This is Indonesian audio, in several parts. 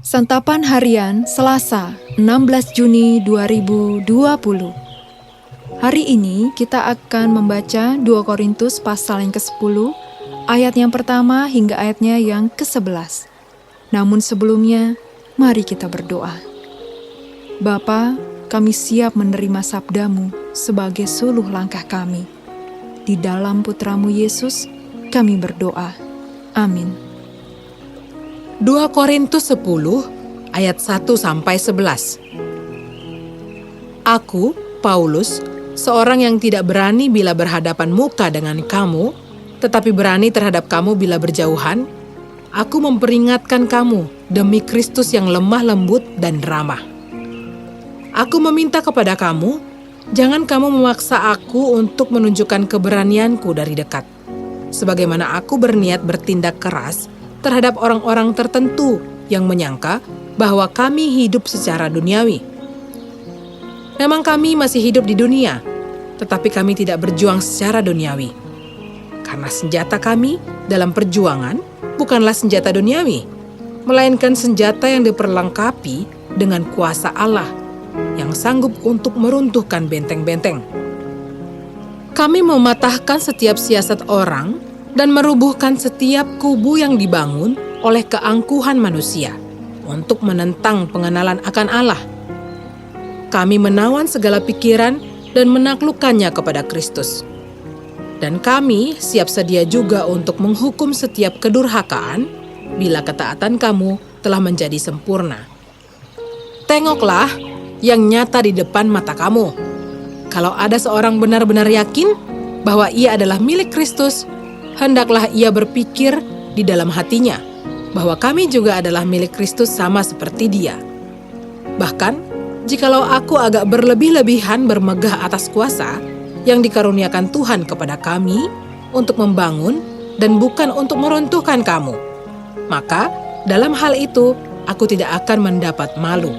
Santapan Harian Selasa, 16 Juni 2020. Hari ini kita akan membaca 2 Korintus pasal yang ke-10, ayat yang pertama hingga ayatnya yang ke-11. Namun sebelumnya, mari kita berdoa. Bapa, kami siap menerima sabdamu sebagai suluh langkah kami. Di dalam putramu Yesus, kami berdoa. Amin. 2 Korintus 10 ayat 1-11. Aku, Paulus, seorang yang tidak berani bila berhadapan muka dengan kamu, tetapi berani terhadap kamu bila berjauhan, aku memperingatkan kamu demi Kristus yang lemah lembut dan ramah. Aku meminta kepada kamu, jangan kamu memaksa aku untuk menunjukkan keberanianku dari dekat, sebagaimana aku berniat bertindak keras terhadap orang-orang tertentu yang menyangka bahwa kami hidup secara duniawi. Memang kami masih hidup di dunia, tetapi kami tidak berjuang secara duniawi. Karena senjata kami dalam perjuangan bukanlah senjata duniawi, melainkan senjata yang diperlengkapi dengan kuasa Allah yang sanggup untuk meruntuhkan benteng-benteng. Kami mematahkan setiap siasat orang dan merubuhkan setiap kubu yang dibangun oleh keangkuhan manusia untuk menentang pengenalan akan Allah. Kami menawan segala pikiran dan menaklukkannya kepada Kristus. Dan kami siap sedia juga untuk menghukum setiap kedurhakaan bila ketaatan kamu telah menjadi sempurna. Tengoklah yang nyata di depan mata kamu. Kalau ada seorang benar-benar yakin bahwa ia adalah milik Kristus, hendaklah ia berpikir di dalam hatinya bahwa kami juga adalah milik Kristus sama seperti dia. Bahkan, jikalau aku agak berlebih-lebihan bermegah atas kuasa yang dikaruniakan Tuhan kepada kami untuk membangun dan bukan untuk meruntuhkan kamu, maka dalam hal itu aku tidak akan mendapat malu.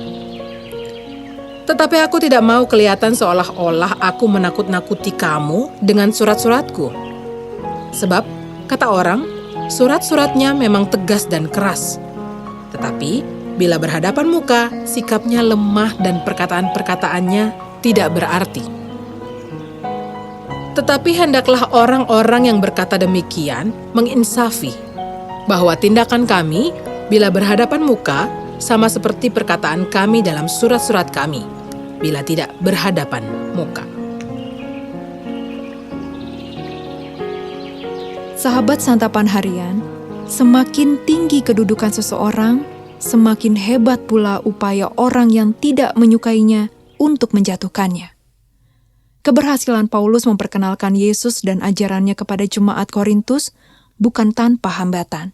Tetapi aku tidak mau kelihatan seolah-olah aku menakut-nakuti kamu dengan surat-suratku. Sebab, kata orang, surat-suratnya memang tegas dan keras. Tetapi, bila berhadapan muka, sikapnya lemah dan perkataan-perkataannya tidak berarti. Tetapi hendaklah orang-orang yang berkata demikian menginsafi bahwa tindakan kami bila berhadapan muka sama seperti perkataan kami dalam surat-surat kami bila tidak berhadapan muka. Sahabat Santapan Harian, semakin tinggi kedudukan seseorang, semakin hebat pula upaya orang yang tidak menyukainya untuk menjatuhkannya. Keberhasilan Paulus memperkenalkan Yesus dan ajarannya kepada jemaat Korintus bukan tanpa hambatan.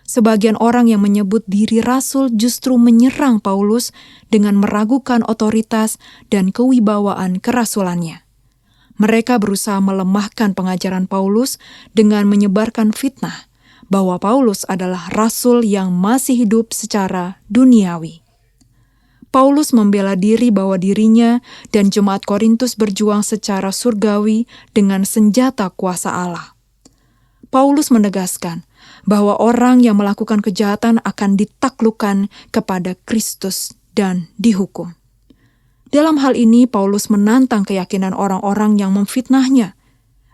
Sebagian orang yang menyebut diri rasul justru menyerang Paulus dengan meragukan otoritas dan kewibawaan kerasulannya. Mereka berusaha melemahkan pengajaran Paulus dengan menyebarkan fitnah bahwa Paulus adalah rasul yang masih hidup secara duniawi. Paulus membela diri bahwa dirinya dan jemaat Korintus berjuang secara surgawi dengan senjata kuasa Allah. Paulus menegaskan bahwa orang yang melakukan kejahatan akan ditaklukkan kepada Kristus dan dihukum. Dalam hal ini, Paulus menantang keyakinan orang-orang yang memfitnahnya.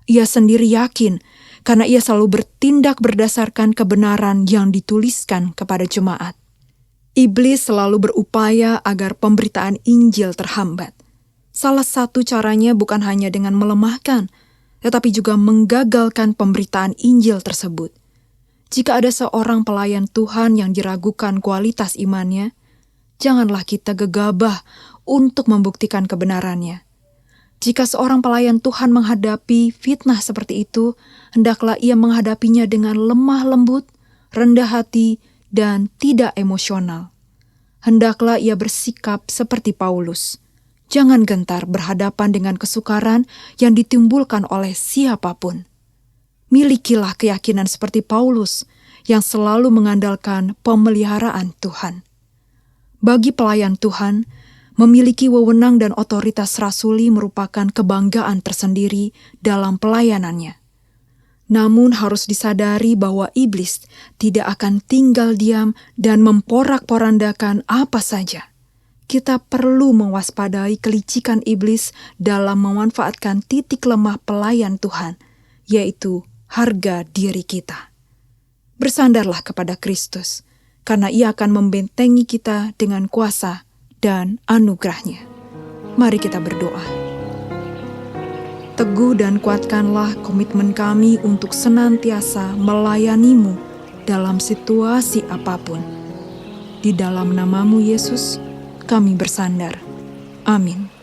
Ia sendiri yakin karena ia selalu bertindak berdasarkan kebenaran yang dituliskan kepada jemaat. Iblis selalu berupaya agar pemberitaan Injil terhambat. Salah satu caranya bukan hanya dengan melemahkan, tetapi juga menggagalkan pemberitaan Injil tersebut. Jika ada seorang pelayan Tuhan yang diragukan kualitas imannya, janganlah kita gegabah untuk membuktikan kebenarannya. Jika seorang pelayan Tuhan menghadapi fitnah seperti itu, hendaklah ia menghadapinya dengan lemah lembut, rendah hati, dan tidak emosional. Hendaklah ia bersikap seperti Paulus. Jangan gentar berhadapan dengan kesukaran yang ditimbulkan oleh siapapun. Milikilah keyakinan seperti Paulus yang selalu mengandalkan pemeliharaan Tuhan. Bagi pelayan Tuhan, memiliki wewenang dan otoritas rasuli merupakan kebanggaan tersendiri dalam pelayanannya. Namun harus disadari bahwa iblis tidak akan tinggal diam dan memporak-porandakan apa saja. Kita perlu mewaspadai kelicikan iblis dalam memanfaatkan titik lemah pelayan Tuhan, yaitu harga diri kita. Bersandarlah kepada Kristus, karena Ia akan membentengi kita dengan kuasa dan anugerah-Nya. Mari kita berdoa. Teguh dan kuatkanlah komitmen kami untuk senantiasa melayani-Mu dalam situasi apapun. Di dalam nama-Mu Yesus, kami bersandar. Amin.